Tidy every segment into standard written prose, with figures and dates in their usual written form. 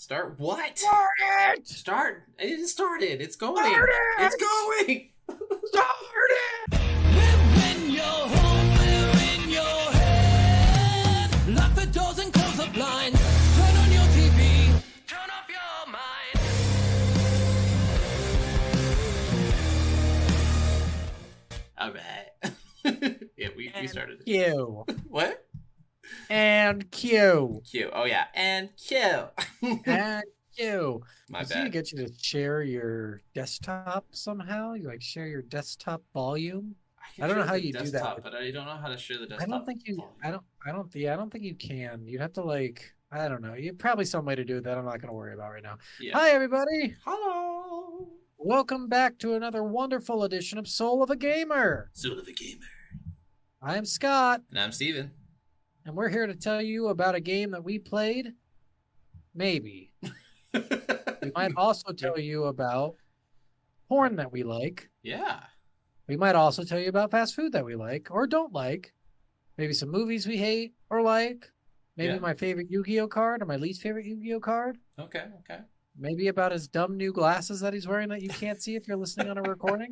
Start what? Start it! Start. It started. It's going. Start it! It's going. Start it! We're in your home, we're in your head. Lock the doors and close the blinds. Turn on your TV, turn off your mind. All right. Yeah, we started it. Q. What? And Q. Q. Oh yeah, and Q. And Q. My I need to bad. get you to share your desktop somehow. You like share your desktop volume. can I don't know share how the you do that. desktop, but I don't know how to share the desktop. I don't think you. volume. I don't think you can. You'd have to like. I don't know. You probably some way to do that. I'm not going to worry about right now. Yeah. Hi everybody. Hello. Welcome back to another wonderful edition of Soul of a Gamer. Soul of a Gamer. I am Scott, And I'm Steven. and we're here to tell you about a game that we played. Maybe. We might also tell you about porn that we like. Yeah. We might also tell you about fast food that we like or don't like. Maybe some movies we hate or like. Maybe Yeah. my favorite Yu-Gi-Oh card or my least favorite Yu-Gi-Oh card. Okay. Okay. Maybe about his dumb new glasses that he's wearing that you can't see if you're listening on a recording.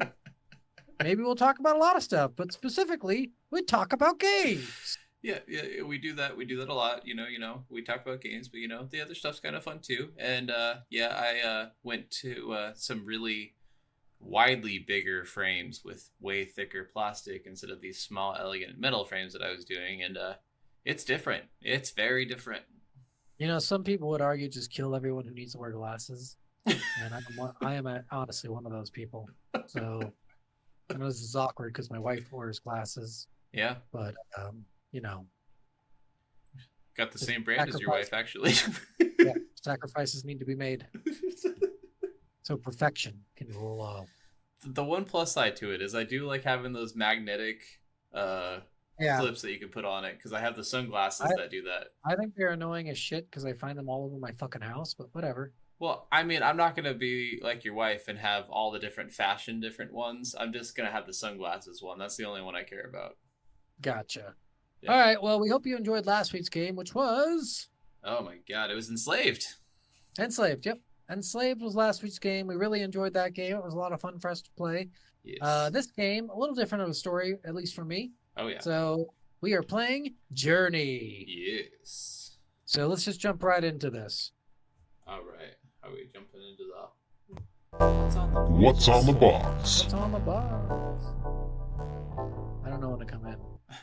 Maybe we'll talk about a lot of stuff, but specifically, we talk about games. Yeah, we do that. We do that a lot. You know, we talk about games, but the other stuff's kind of fun too. And I went to some really widely bigger frames with way thicker plastic instead of these small, elegant metal frames that I was doing, and it's different. It's very different. You know, some people would argue just kill everyone who needs to wear glasses, and I am honestly one of those people. So I know this is awkward because my wife wears glasses, Yeah, but you know, got the Just same brand as your sacrifice. wife, actually. yeah, sacrifices need to be made so perfection can roll off. The one plus side to it is I do like having those magnetic Yeah, clips that you can put on it because I have the sunglasses that do that. I think they're annoying as shit because I find them all over my fucking house. But whatever. Well, I mean, I'm not going to be like your wife and have all the different ones. I'm just going to have the sunglasses one. That's the only one I care about. Gotcha. Yeah. All right. Well, we hope you enjoyed last week's game, which was Oh my god, it was Enslaved. Enslaved. Yep. Enslaved was last week's game. We really enjoyed that game. It was a lot of fun for us to play. Yes. This game, a little different of a story, at least for me. Oh yeah. So we are playing Journey. Yes. So let's just jump right into this. All right. Are we jumping into the What's on the box? What's on the box? I don't know when to come in.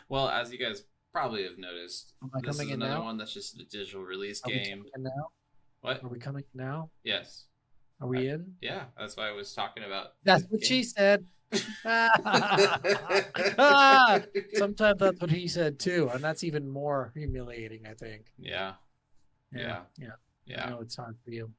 Well, as you guys probably have noticed, Am I this is coming in another now? one that's just a digital release Are we game. coming in now? What? Are we coming in now? Yes. Are we in? Yeah, that's why I was talking about. That's the what game. she said. Ah, sometimes that's what he said too, and that's even more humiliating, I think. Yeah. Yeah. I Yeah. know it's hard for you.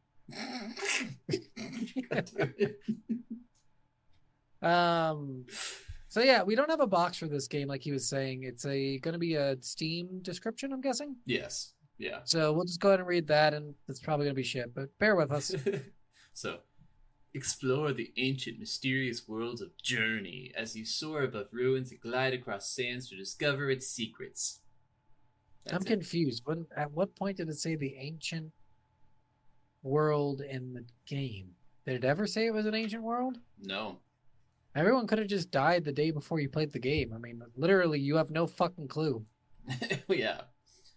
So yeah, we don't have a box for this game, like he was saying. It's gonna be a Steam description, I'm guessing. Yes. Yeah. So we'll just go ahead and read that, and it's probably gonna be shit, but bear with us. So, explore the ancient, mysterious world of Journey as you soar above ruins and glide across sands to discover its secrets. I'm That's it. confused. At what point did it say the ancient world in the game? Did it ever say it was an ancient world? No. Everyone could have just died the day before you played the game. I mean, literally, you have no fucking clue. Yeah.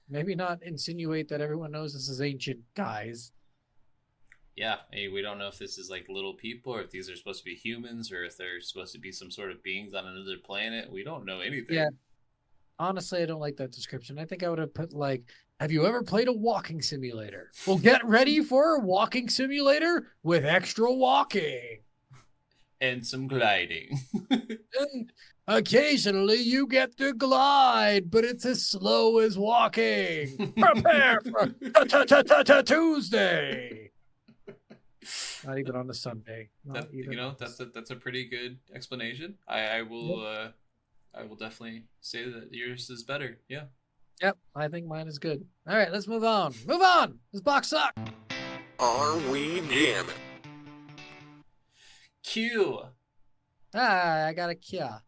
Maybe not insinuate that everyone knows this is ancient, guys. Yeah. Hey, we don't know if this is like little people or if these are supposed to be humans or if they're supposed to be some sort of beings on another planet. We don't know anything. Yeah. Honestly, I don't like that description. I think I would have put like, have you ever played a walking simulator? Well, get ready for a walking simulator with extra walking. And some gliding. And occasionally you get to glide, but it's as slow as walking. Prepare for Tuesday. Not even on a Sunday. Not even That's a pretty good explanation. I will definitely say that yours is better. Yeah. Yep, I think mine is good. All right, let's move on. Move on. This box sucks. Are we jamming? Q. I got a Kia.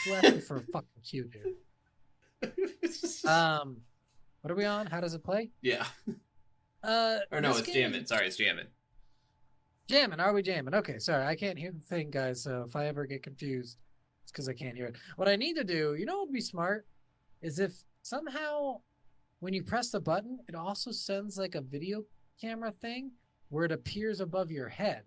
Who asked me for a fucking Q, dude? What are we on? How does it play? Yeah. Or no, this it's game Jammin. Sorry, it's Jammin. Jamming, are we jamming? Okay, sorry, I can't hear the thing, guys. So if I ever get confused, it's because I can't hear it. What I need to do, you know, what would be smart, is if somehow when you press the button, it also sends like a video camera thing where it appears above your head.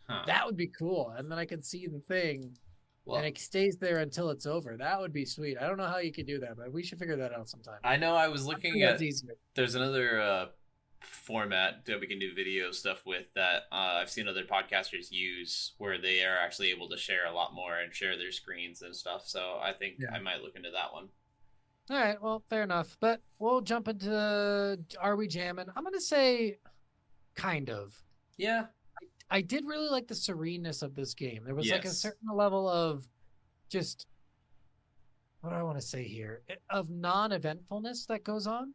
Huh. That would be cool, and then I can see the thing, Well, and it stays there until it's over. That would be sweet. I don't know how you could do that, but we should figure that out sometime. I know I was I looking think at. that's easier. There's another format that we can do video stuff with that I've seen other podcasters use, where they are actually able to share a lot more and share their screens and stuff. So I think Yeah. I might look into that one. All right, well, fair enough. But we'll jump into Are We Jamming? I'm gonna say, kind of. Yeah. I did really like the sereneness of this game. There was like a Yes. certain level of just, what do I want to say here, of non-eventfulness that goes on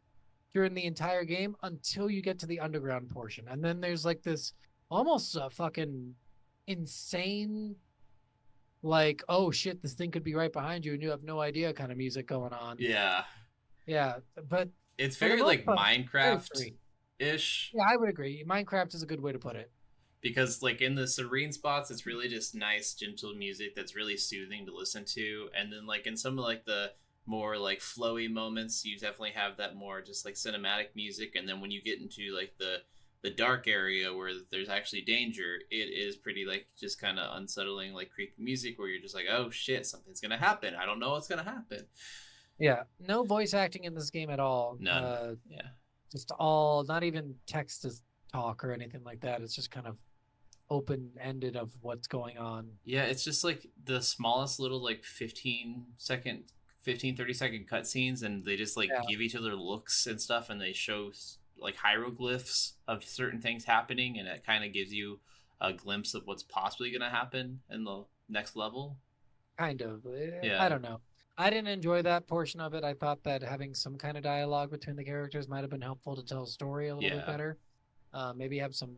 during the entire game until you get to the underground portion. And then there's like this almost fucking insane, like, oh shit, this thing could be right behind you and you have no idea kind of music going on. Yeah. Yeah, but It's for the very most like part, very Minecraft free. ish. Yeah, I would agree. Minecraft is a good way to put it. Because like in the serene spots, it's really just nice, gentle music that's really soothing to listen to. And then like in some of like the more like flowy moments, you definitely have that more just like cinematic music. And then when you get into like the dark area where there's actually danger, it is pretty like just kind of unsettling, like creepy music where you're just like, oh shit, something's gonna happen. I don't know what's gonna happen. Yeah, no voice acting in this game at all. None. Yeah. Just all, not even text to talk or anything like that. It's just kind of open-ended of what's going on. Yeah, it's just like the smallest little like 30-second cutscenes, and they just like Yeah. give each other looks and stuff, and they show like hieroglyphs of certain things happening, and it kind of gives you a glimpse of what's possibly going to happen in the next level. Kind of. Yeah. I don't know. I didn't enjoy that portion of it. I thought that having some kind of dialogue between the characters might have been helpful to tell a story a little bit Yeah. better. Maybe have some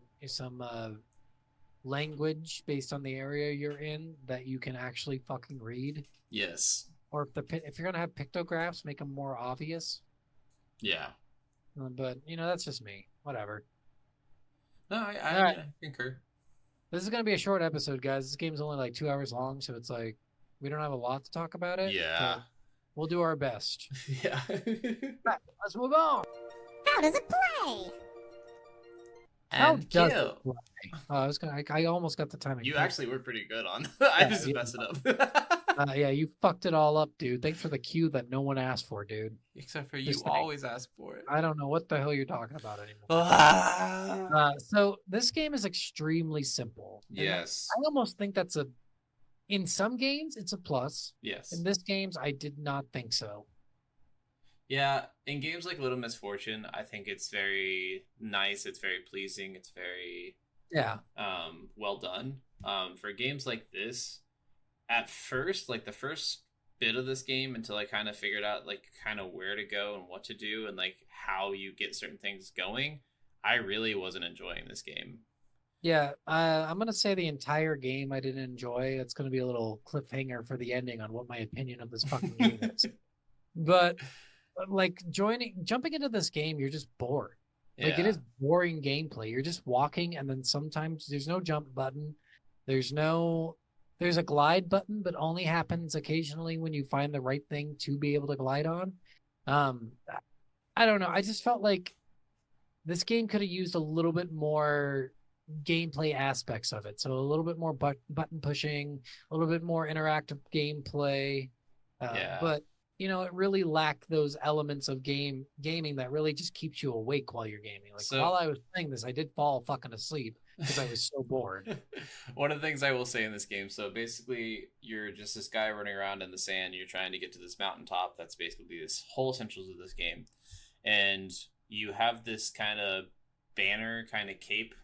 language based on the area you're in that you can actually fucking read. Yes. Or if you're gonna have pictographs, make them more obvious. Yeah. But you know, that's just me. Whatever. No, All I right. concur. This is gonna be a short episode, guys. This game's only like 2 hours long, so it's like we don't have a lot to talk about it. Yeah. but we'll do our best. Yeah. Right, let's move on. How does it play? How And does kill. it play? I almost got the timing. You right. actually were pretty good on. I Yeah, just yeah. messed it up. Yeah, you fucked it all up, dude. Thanks for the cue that no one asked for, dude. Except for you Just like- always ask for it. I don't know what the hell you're talking about anymore. Ah. So this game is extremely simple. And Yes. I almost think that's in some games it's a plus. Yes. In this games, I did not think so. Yeah, in games like Little Misfortune, I think it's very nice. It's very pleasing. It's very Yeah. well done. For games like this, at first, like the first bit of this game, until I kind of figured out like kind of where to go and what to do and like how you get certain things going, I really wasn't enjoying this game. Yeah, I'm gonna say the entire game I didn't enjoy. It's gonna be a little cliffhanger for the ending on what my opinion of this fucking game is. But like jumping into this game, you're just bored. Like it Yeah. is boring gameplay. You're just walking, and then sometimes there's no jump button. There's a glide button, but only happens occasionally when you find the right thing to be able to glide on. I don't know. I just felt like this game could have used a little bit more gameplay aspects of it. So a little bit more button pushing, a little bit more interactive gameplay. Yeah. But you know, it really lacked those elements of gaming that really just keeps you awake while you're gaming. Like So- while I was playing this, I did fall fucking asleep because I was so bored. One of the things I will say in this game, so basically you're just this guy running around in the sand, you're trying to get to this mountaintop. That's basically this whole essentials of this game. And you have this kind of banner kind of cape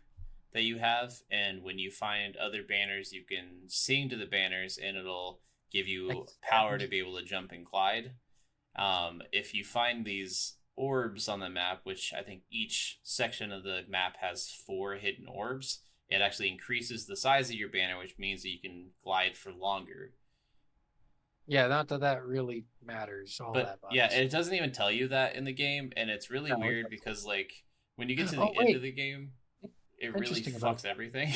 that you have, and when you find other banners, you can sing to the banners and it'll give you Like- power to be able to jump and glide. If you find these orbs on the map, which I think each section of the map has 4 hidden orbs, it actually increases the size of your banner, which means that you can glide for longer. Yeah, not that that really matters all But that much. yeah, it doesn't even tell you that in the game, and it's really No, it weird doesn't. because like When you get to the Oh, end wait. of the game, it really Interesting about fucks everything.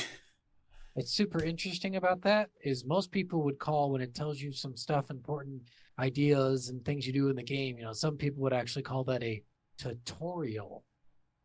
It's super interesting about that is most people would call when it tells you some stuff, important ideas and things you do in the game. Some people would actually call that a tutorial,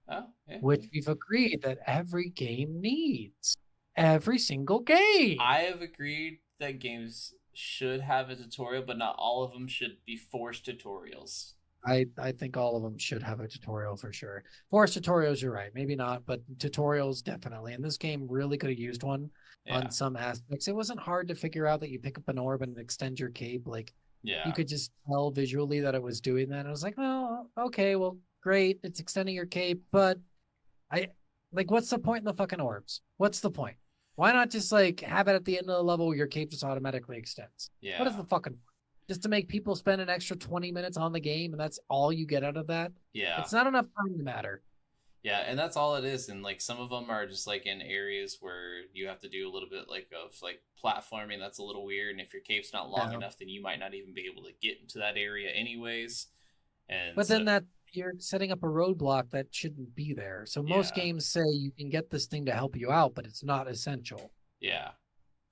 Oh, yeah. which we've agreed that every game needs. Every single game. I have agreed that games should have a tutorial, but not all of them should be forced tutorials. I think all of them should have a tutorial for sure. Forced tutorials, you're right. Maybe not, but tutorials definitely. And this game really could have used one Yeah. on some aspects. It wasn't hard to figure out that you pick up an orb and extend your cape. Like Yeah. you could just tell visually that it was doing that. I was like, oh, okay, well, great. It's extending your cape, but what's the point in the fucking orbs? What's the point? Why not just like have it at the end of the level where your cape just automatically extends? Yeah. What is the fucking point? Just to make people spend an extra 20 minutes on the game and that's all you get out of that? Yeah. It's not enough time to matter. Yeah, and that's all it is. And like some of them are just like in areas where you have to do a little bit like of like platforming. That's a little weird. And if your cape's not long enough, then you might not even be able to get into that area anyways. And but then that you're setting up a roadblock that shouldn't be there. So most games say you can get this thing to help you out, but it's not essential. Yeah.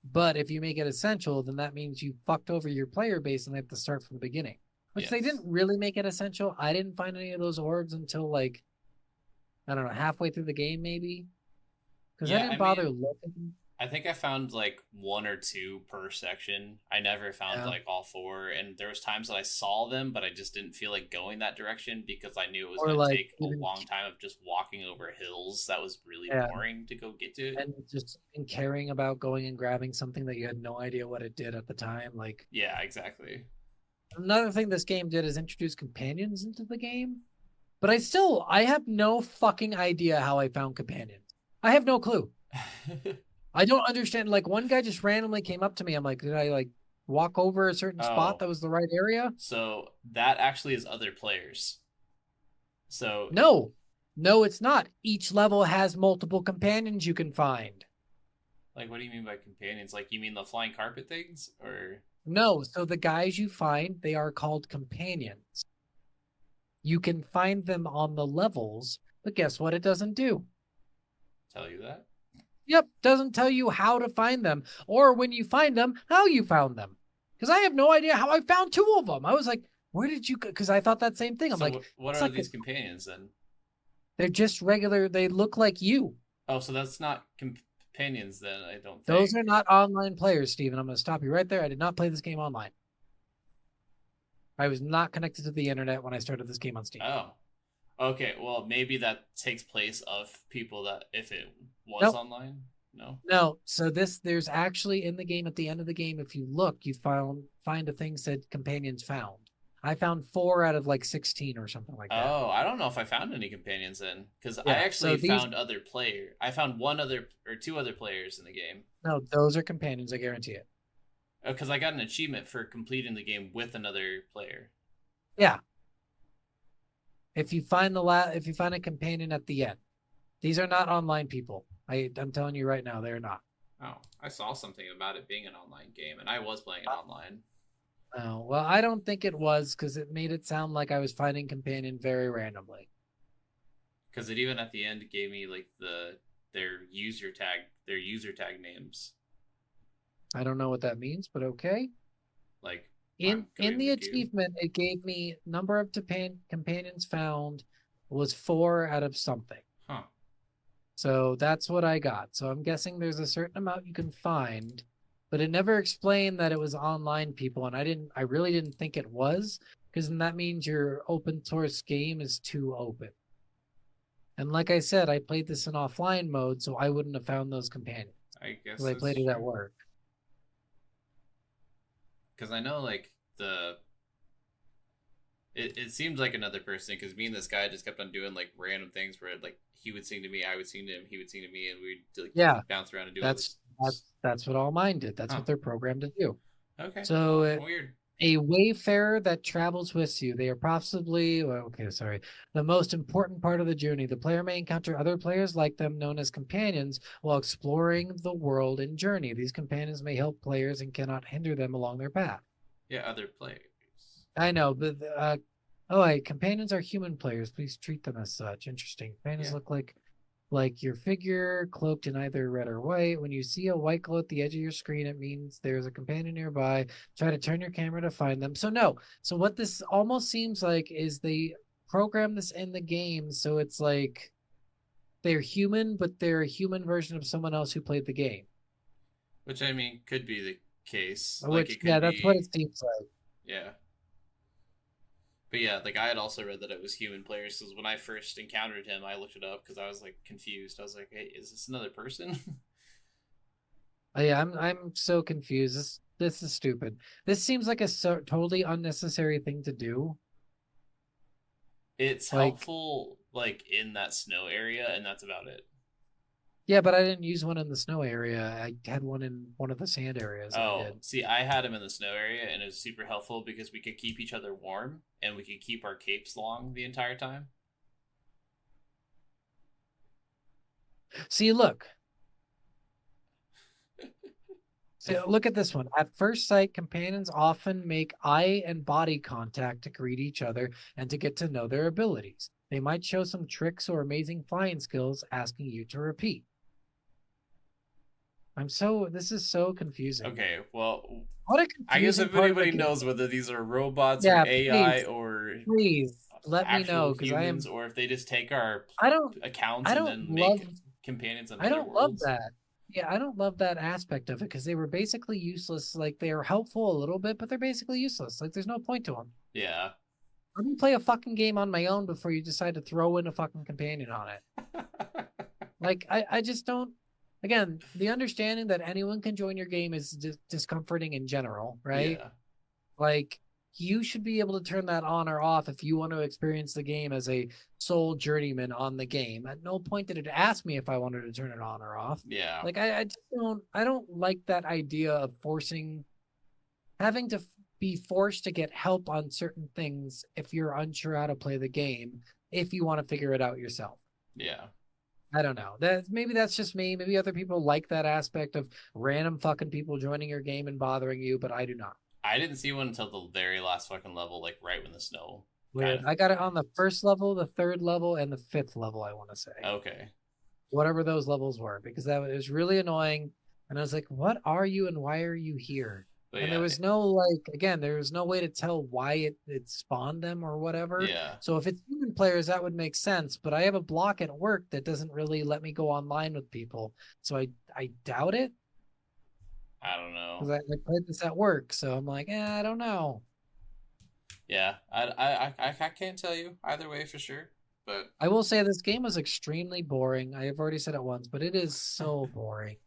But if you make it essential, then that means you fucked over your player base and they have to start from the beginning. Which they didn't really make it essential. I didn't find any of those orbs until like, I don't know, halfway through the game maybe. Because I didn't bother looking. I think I found like 1 or 2 per section. I never found like all 4. And there was times that I saw them, but I just didn't feel like going that direction because I knew it was going to take a long time of just walking over hills. That was really boring to go get to. And just caring about going and grabbing something that you had no idea what it did at the time. Like, yeah, exactly. Another thing this game did is introduce companions into the game. But I have no fucking idea how I found companions. I have no clue. I don't understand. Like one guy just randomly came up to me. I'm like, did I like walk over a certain spot that was the right area? So that actually is other players. So no, it's not. Each level has multiple companions you can find. Like, what do you mean by companions? Like, you mean the flying carpet things, or no? So the guys you find, they are called companions. You can find them on the levels, but guess what? It doesn't do. Tell you that? Yep, doesn't tell you how to find them or when you find them, how you found them. Because I have no idea how I found 2 of them. I was like, where did you go? Because I thought that same thing. I'm like, what are these companions then? They're just regular. They look like you. Oh, so that's not companions then, I don't think. Those are not online players, Steven. I'm going to stop you right there. I did not play this game online. I was not connected to the internet when I started this game on Steam. Oh. Okay, well, maybe that takes place of people that if it was online. No. So there's actually in the game at the end of the game, if you look, you find a thing said companions found. I found 4 out of like 16 or something like that. Oh, I don't know if I found any companions then, because I actually found other player. I found 1 other or 2 other players in the game. No, those are companions. I guarantee it. Because I got an achievement for completing the game with another player. Yeah. If you find if you find a companion at the end, these are not online people. I'm telling you right now, they're not. Oh, I saw something about it being an online game, and I was playing it online. Oh, well, I don't think it was because it made it sound like I was finding companion very randomly. Because it even at the end gave me like their user tag names. I don't know what that means, but okay. Like in the achievement, it gave me number of companions found was 4 out of something. Huh. So that's what I got. So I'm guessing there's a certain amount you can find, but it never explained that it was online people, and I really didn't think it was, because then that means your open source game is too open. And like I said, I played this in offline mode, so I wouldn't have found those companions. I guess I played it at work. Because I know, like, it seemed like another person, because me and this guy just kept on doing, like, random things where, like, he would sing to me, I would sing to him, he would sing to me, and we'd, like, bounce around and do that's what all mine did. That's what they're programmed to do. Okay. So, weird. A wayfarer that travels with you. They are possibly, the most important part of the journey. The player may encounter other players like them, known as companions, while exploring the world and journey. These companions may help players and cannot hinder them along their path. Yeah, other players. I know, but Oh, wait, companions are human players. Please treat them as such. Interesting. Companions Yeah. look like your figure, cloaked in either red or white. When you see a white glow at the edge of your screen, it means there's a companion nearby. Try to turn your camera to find them. So no. So what this almost seems like is they program this in the game, so it's like they're human, but they're a human version of someone else who played the game. Which I mean could be the case. Like Which, it yeah, could that's what be, it seems like. yeah. But yeah, like I had also read that it was human players because when I first encountered him, I looked it up because I was like confused. I was like, "Hey, is this another person?" Oh, yeah, I'm so confused. This is stupid. This seems like a totally unnecessary thing to do. It's Like, helpful, like in that snow area, and that's about it. yeah, but I didn't use one in the snow area. I had one in one of the sand areas that I Oh, did. see, I had him in the snow area, and it was super helpful because we could keep each other warm and we could keep our capes long the entire time. See, look. So look at this one. At first sight, companions often make eye and body contact to greet each other and to get to know their abilities. They might show some tricks or amazing flying skills, asking you to repeat. This is so confusing. Okay, well, What a I guess confusing if part of the anybody game. knows whether these are robots or Yeah, AI or please let me actual know because humans, or if they just take our I don't accounts I and don't then love make companions in I other don't love worlds. that. Yeah, I don't love that aspect of it because they were basically useless. Like they are helpful a little bit, but they're basically useless. Like there's no point to them. Yeah. Let me play a fucking game on my own before you decide to throw in a fucking companion on it. Like I just don't. Again, the understanding that anyone can join your game is discomforting in general, right? Yeah. Like you should be able to turn that on or off if you want to experience the game as a sole journeyman on the game. At no point did it ask me if I wanted to turn it on or off. Yeah. Like I just I don't like that idea of having to be forced to get help on certain things if you're unsure how to play the game if you want to figure it out yourself. Yeah. I don't know. Maybe that's just me. Maybe other people like that aspect of random fucking people joining your game and bothering you, but I do not. I didn't see one until the very last fucking level, like right when the snow kind Weird. of. I got it on the first level, the third level, and the fifth level, I want to say. Okay. Whatever those levels were, because that was really annoying. And I was like, what are you and why are you here? But And yeah. there was no like again, there was no way to tell why it spawned them or whatever. Yeah. So if it's human players, that would make sense. But I have a block at work that doesn't really let me go online with people. So I doubt it. I don't know. Because I played this at work. So I'm like, I don't know. Yeah. I can't tell you either way for sure. But I will say this game was extremely boring. I have already said it once, but it is so boring.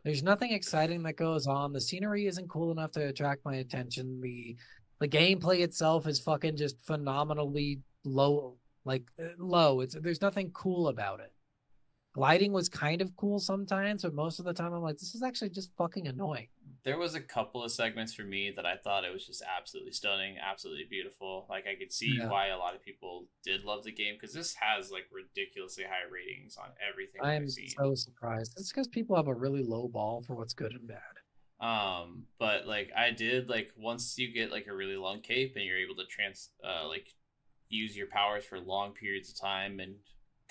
There's nothing exciting that goes on. The scenery isn't cool enough to attract my attention. The gameplay itself is fucking just phenomenally low, low. There's nothing cool about it. Gliding was kind of cool sometimes, but most of the time I'm like, this is actually just fucking annoying. there was a couple of segments for me that I thought it was just absolutely stunning, absolutely beautiful. Like I could see Yeah. why a lot of people did love the game because this has like ridiculously high ratings on everything I'm I've seen. so surprised. It's because people have a really low ball for what's good and bad. But like I did like once you get like a really long cape and you're able to like use your powers for long periods of time and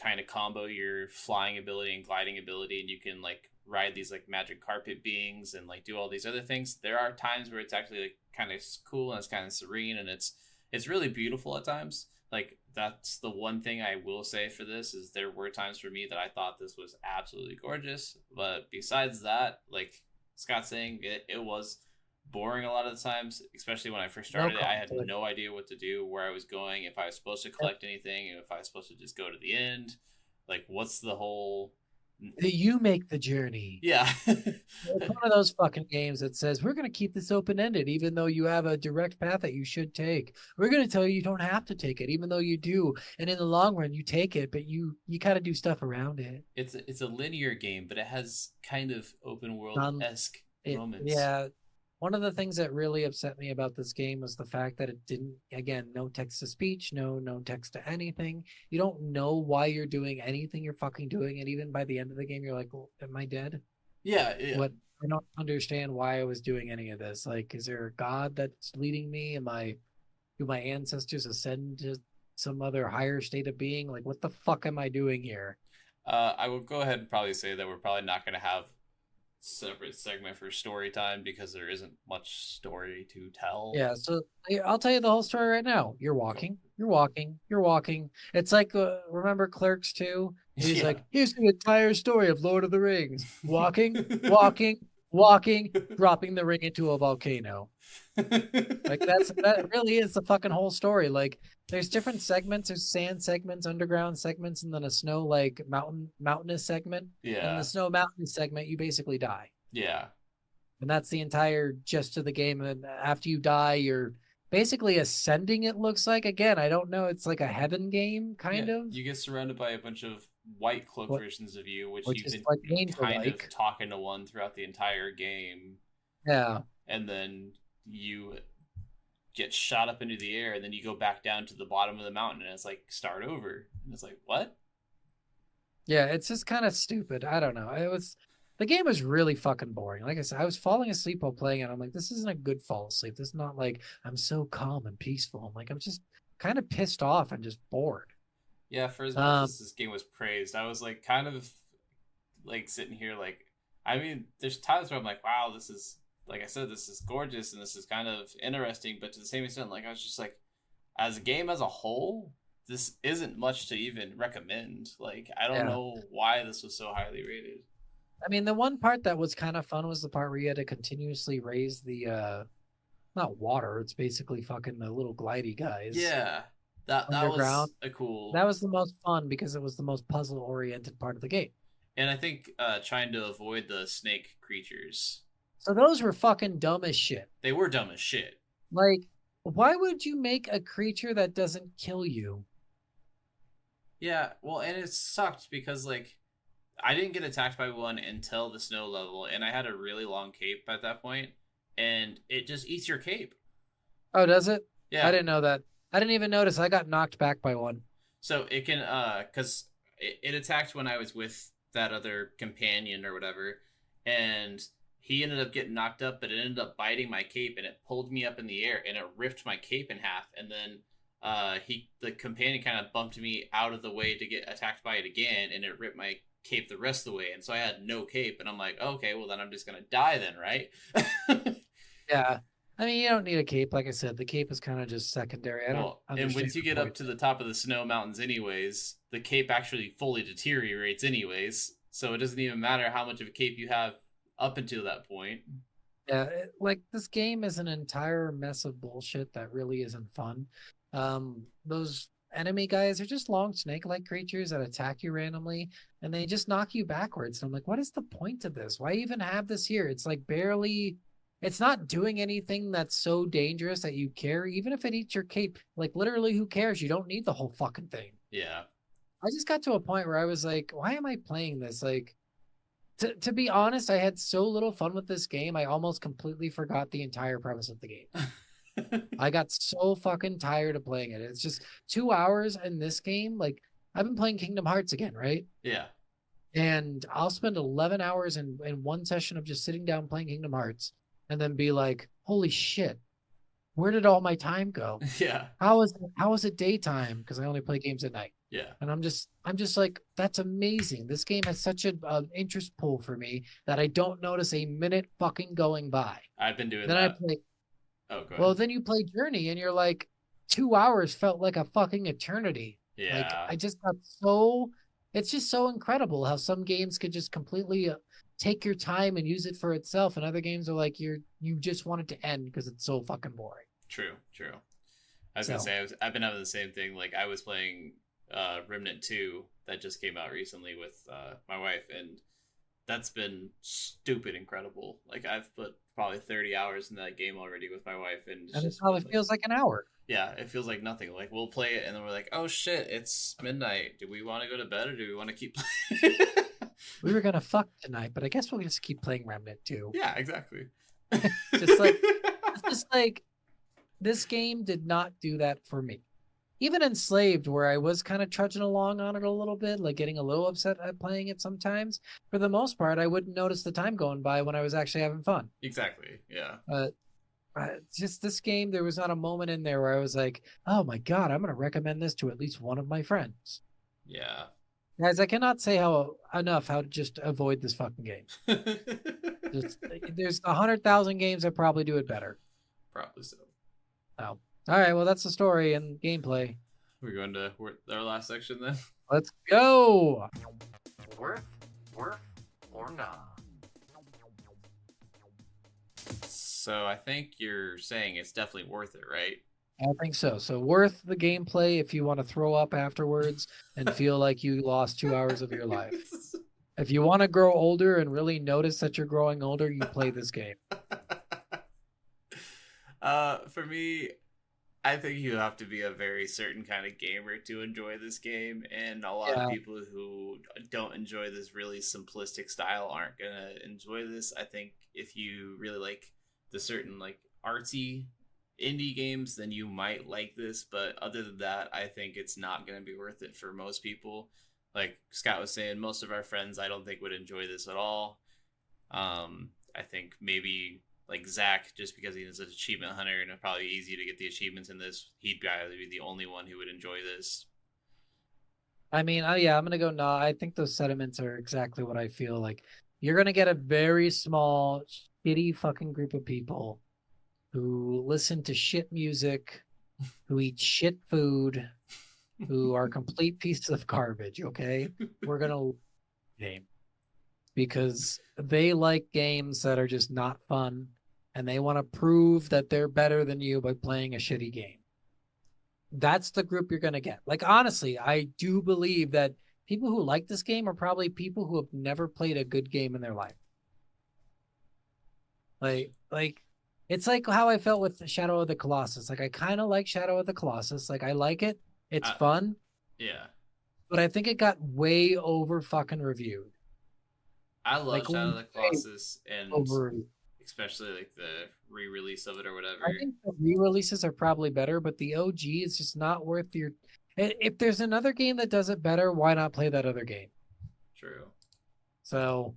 kind of combo your flying ability and gliding ability, and you can like ride these like magic carpet beings and like do all these other things. There are times where it's actually like kind of cool and it's kind of serene and it's really beautiful at times. Like that's the one thing I will say for this is there were times for me that I thought this was absolutely gorgeous, but besides that, like Scott's saying, it was boring a lot of the times, especially when I first started it. I had no idea what to do, where I was going, if I was supposed to collect anything, if I was supposed to just go to the end. Like, what's the whole... You make the journey. Yeah. It's one of those fucking games that says, we're going to keep this open-ended, even though you have a direct path that you should take. We're going to tell you don't have to take it, even though you do. And in the long run, you take it, but you kind of do stuff around it. It's a linear game, but it has kind of open world-esque moments. Yeah. One of the things that really upset me about this game was the fact that it didn't, again, no text to speech, no text to anything. You don't know why you're doing anything you're fucking doing. And even by the end of the game, you're like, well, am I dead? Yeah. What? I don't understand why I was doing any of this. Like, is there a god that's leading me? Do my ancestors ascend to some other higher state of being? Like, what the fuck am I doing here? I will go ahead and probably say that we're probably not going to have separate segment for story time because there isn't much story to tell. Yeah, so I'll tell you the whole story right now. You're walking, you're walking, you're walking. It's like remember Clerks 2? He's Yeah. like, here's the entire story of Lord of the Rings. Walking, walking, walking, dropping the ring into a volcano. Like that really is the fucking whole story. Like there's different segments, there's sand segments, underground segments, and then a snow like mountainous segment. Yeah. In the snow mountainous segment, you basically die. Yeah. And that's the entire gist of the game. And after you die, you're basically ascending, it looks like. Again, I don't know. It's like a heaven game, kind Yeah, of. you get surrounded by a bunch of white cloak versions of you, which you've is been like kind angel-like. of talking to one throughout the entire game. Yeah. And then you get shot up into the air, and then you go back down to the bottom of the mountain, and it's like, start over. And it's like, what? Yeah, it's just kind of stupid. I don't know. The game was really fucking boring. Like I said, I was falling asleep while playing it. I'm like, this isn't a good fall asleep. This is not like I'm so calm and peaceful. I'm like, I'm just kind of pissed off and just bored. Yeah, for as much as this game was praised, I was like kind of like sitting here like, I mean, there's times where I'm like, wow, this is, like I said, this is gorgeous and this is kind of interesting, but to the same extent, like I was just like, as a game as a whole, this isn't much to even recommend. Like, I don't know why this was so highly rated. I mean, the one part that was kind of fun was the part where you had to continuously raise the not water, it's basically fucking the little glidey guys. Yeah. That was a cool. That was the most fun because it was the most puzzle oriented part of the game. And I think trying to avoid the snake creatures. So those were fucking dumb as shit. They were dumb as shit. Like, why would you make a creature that doesn't kill you? Yeah, well, and it sucked because, like, I didn't get attacked by one until the snow level, and I had a really long cape at that point, and it just eats your cape. Oh, does it? Yeah. I didn't know that. I didn't even notice. I got knocked back by one. So it can, because it attacked when I was with that other companion or whatever, and he ended up getting knocked up, but it ended up biting my cape, and it pulled me up in the air, and it ripped my cape in half, and then the companion kind of bumped me out of the way to get attacked by it again, and it ripped my cape the rest of the way, and so I had no cape, and I'm like, okay, well then I'm just gonna die then, right? Yeah, I mean, you don't need a cape. Like I said, the cape is kind of just secondary. I don't and once you get up to the top of the snow mountains anyways, the cape actually fully deteriorates anyways, so it doesn't even matter how much of a cape you have up until that point. Yeah, like this game is an entire mess of bullshit that really isn't fun. Those enemy guys are just long snake-like creatures that attack you randomly, and they just knock you backwards. And I'm like, what is the point of this? Why even have this here? It's like barely, it's not doing anything that's so dangerous that you care. Even if it eats your cape, like literally, who cares? You don't need the whole fucking thing. Yeah. I just got to a point where I was like, why am I playing this? Like, to be honest, I had so little fun with this game, I almost completely forgot the entire premise of the game. I got so fucking tired of playing it. It's just 2 hours in this game. Like, I've been playing Kingdom Hearts again, right? Yeah. And I'll spend 11 hours in one session of just sitting down playing Kingdom Hearts and then be like, holy shit, where did all my time go? Yeah. How is it daytime? Because I only play games at night. Yeah. And I'm just like, that's amazing. This game has such an interest pull for me that I don't notice a minute fucking going by. I've been doing then that. I play. Oh, go ahead. Well, then you play Journey, and you're like, 2 hours felt like a fucking eternity. Yeah. Like, I just got so. It's just so incredible how some games could just completely take your time and use it for itself, and other games are like you just want it to end because it's so fucking boring. True. I was gonna say I've been having the same thing. Like I was playing Remnant 2 that just came out recently with my wife, and that's been stupid incredible. Like I've put probably 30 hours in that game already with my wife, and it probably feels like an hour. Yeah, it feels like nothing. Like we'll play it and then we're like, oh shit, it's midnight. Do we want to go to bed or do we want to keep playing? We were gonna fuck tonight, but I guess we'll just keep playing Remnant 2. Yeah, exactly. just like this game did not do that for me. Even Enslaved, where I was kind of trudging along on it a little bit, like getting a little upset at playing it sometimes, for the most part, I wouldn't notice the time going by when I was actually having fun. Exactly, yeah. just this game, there was not a moment in there where I was like, oh my God, I'm going to recommend this to at least one of my friends. Yeah. Guys, I cannot say how to just avoid this fucking game. Just, there's 100,000 games that probably do it better. Probably so. Oh, all right. Well, that's the story and gameplay. We're going to our last section then. Let's go. Worth, or not. So I think you're saying it's definitely worth it, right? I think so. So worth the gameplay if you want to throw up afterwards and feel like you lost 2 hours of your life. If you want to grow older and really notice that you're growing older, you play this game. For me, I think you have to be a very certain kind of gamer to enjoy this game, and a lot of people who don't enjoy this really simplistic style aren't gonna enjoy this. I think if you really like the certain like artsy indie games, then you might like this, but other than that, I think it's not gonna be worth it for most people. Like Scott was saying, most of our friends I don't think would enjoy this at all. I think maybe like Zach, just because he is an achievement hunter and it's probably easy to get the achievements in this, he'd probably be the only one who would enjoy this. I mean, yeah, I'm gonna go no. I think those sentiments are exactly what I feel like. You're gonna get a very small, shitty fucking group of people who listen to shit music, who eat shit food, who are complete pieces of garbage. Okay, we're gonna game because they like games that are just not fun, and they want to prove that they're better than you by playing a shitty game. That's the group you're going to get. Like, honestly, I do believe that people who like this game are probably people who have never played a good game in their life. Like it's like how I felt with Shadow of the Colossus. Like, I kind of like Shadow of the Colossus. Like, I like it. It's fun. Yeah. But I think it got way over fucking reviewed. I love Like, Shadow of the Colossus, and over. especially like the re-release of it or whatever. I think the re-releases are probably better, but the OG is just not worth your. If there's another game that does it better, why not play that other game? True. So,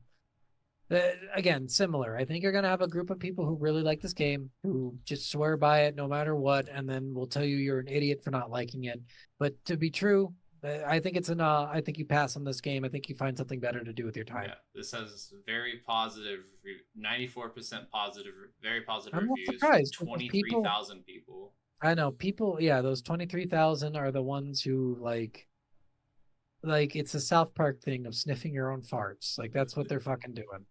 again, similar. I think you're gonna have a group of people who really like this game, who just swear by it no matter what, and then will tell you you're an idiot for not liking it. But to be true, I think it's I think you pass on this game. I think you find something better to do with your time. Yeah, this has very positive, 94% positive, very positive I'm not reviews. surprised. 23,000 people. I know people. Yeah, those 23,000 are the ones who like it's a South Park thing of sniffing your own farts. Like that's what they're fucking doing.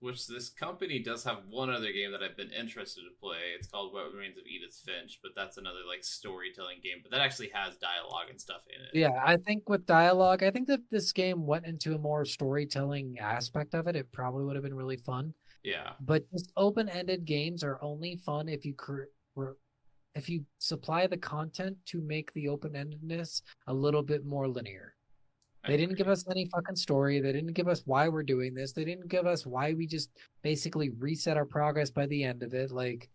Which this company does have one other game that I've been interested to play. It's called What Remains of Edith Finch, but that's another like storytelling game. But that actually has dialogue and stuff in it. Yeah, I think with dialogue, I think that this game went into a more storytelling aspect of it. It probably would have been really fun. Yeah. But just open-ended games are only fun if you supply the content to make the open-endedness a little bit more linear. They didn't give us any fucking story. They didn't give us why we're doing this. They didn't give us why we just basically reset our progress by the end of it. Like,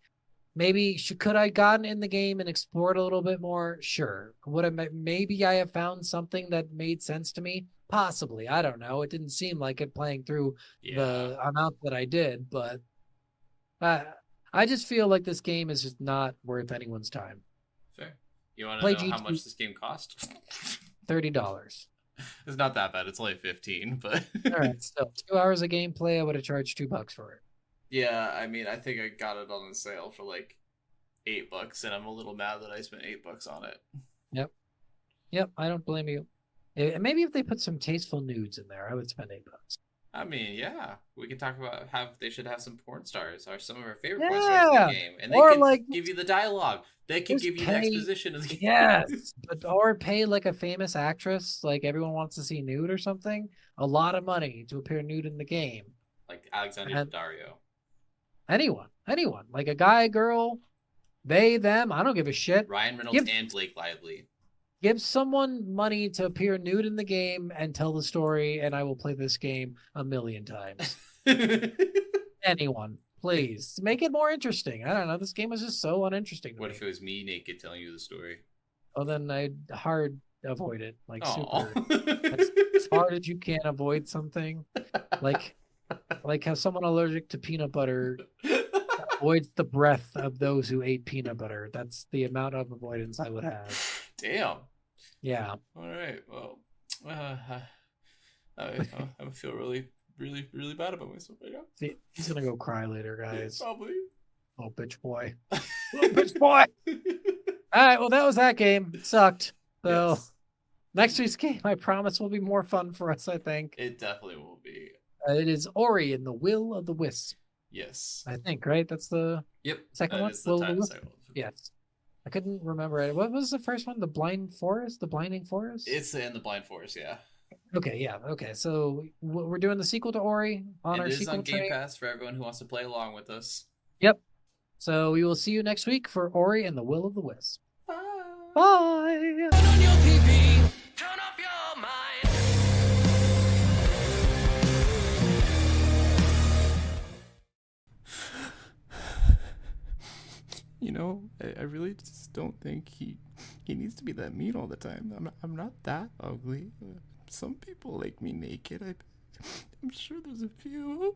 maybe could I gotten in the game and explored a little bit more? Sure. Maybe I have found something that made sense to me? Possibly. I don't know. It didn't seem like it playing through the amount that I did, but I just feel like this game is just not worth anyone's time. Fair. You want to know how much this game cost? $30. It's not that bad. It's only 15, but all right, still 2 hours of gameplay. I would have charged $2 for it. Yeah, I mean, I think I got it on the sale for like $8, and I'm a little mad that I spent $8 on it. Yep. I don't blame you. Maybe if they put some tasteful nudes in there, I would spend $8. I mean, yeah, we can talk about how they should have some porn stars or some of our favorite porn stars in the game, and they can like give you the dialogue. They can give you the exposition of the game. Yes, or pay like a famous actress, like everyone wants to see nude or something, a lot of money to appear nude in the game. Like Alexandria Daddario. Anyone, like a guy, girl, they, them. I don't give a shit. Ryan Reynolds and Blake Lively. Give someone money to appear nude in the game and tell the story, and I will play this game a million times. Anyone, please. Make it more interesting. I don't know. This game is just so uninteresting. What if it was me naked telling you the story? Oh, then I'd hard avoid it. Like, super. As hard as you can avoid something. Like have someone allergic to peanut butter avoids the breath of those who ate peanut butter. That's the amount of avoidance I would have. Damn. Yeah. All right. Well, I feel really, really, really bad about myself right now. See, he's gonna go cry later, guys. Probably. Oh, bitch boy. Oh, bitch boy. All right. Well, that was that game. It sucked. So Yes. next week's game, I promise, will be more fun for us. I think It definitely will be. it is Ori and the Will of the Wisp. Yes. I think, right? That's the Yep. second that one. is the Will of the title Wisp? title. Yes. I couldn't remember it. What was the first one? The Blind Forest? The Blinding Forest? It's in the Blind Forest, yeah. Okay, yeah. Okay, so we're doing the sequel to Ori on our It is sequel on Game train. Pass for everyone who wants to play along with us. Yep. So we will see you next week for Ori and the Will of the Wisp. Bye. Bye. Turn on your TV, turn off your mind. You know, I really just don't think he needs to be that mean all the time. I'm not that ugly. Some people like me naked. I'm sure there's a few.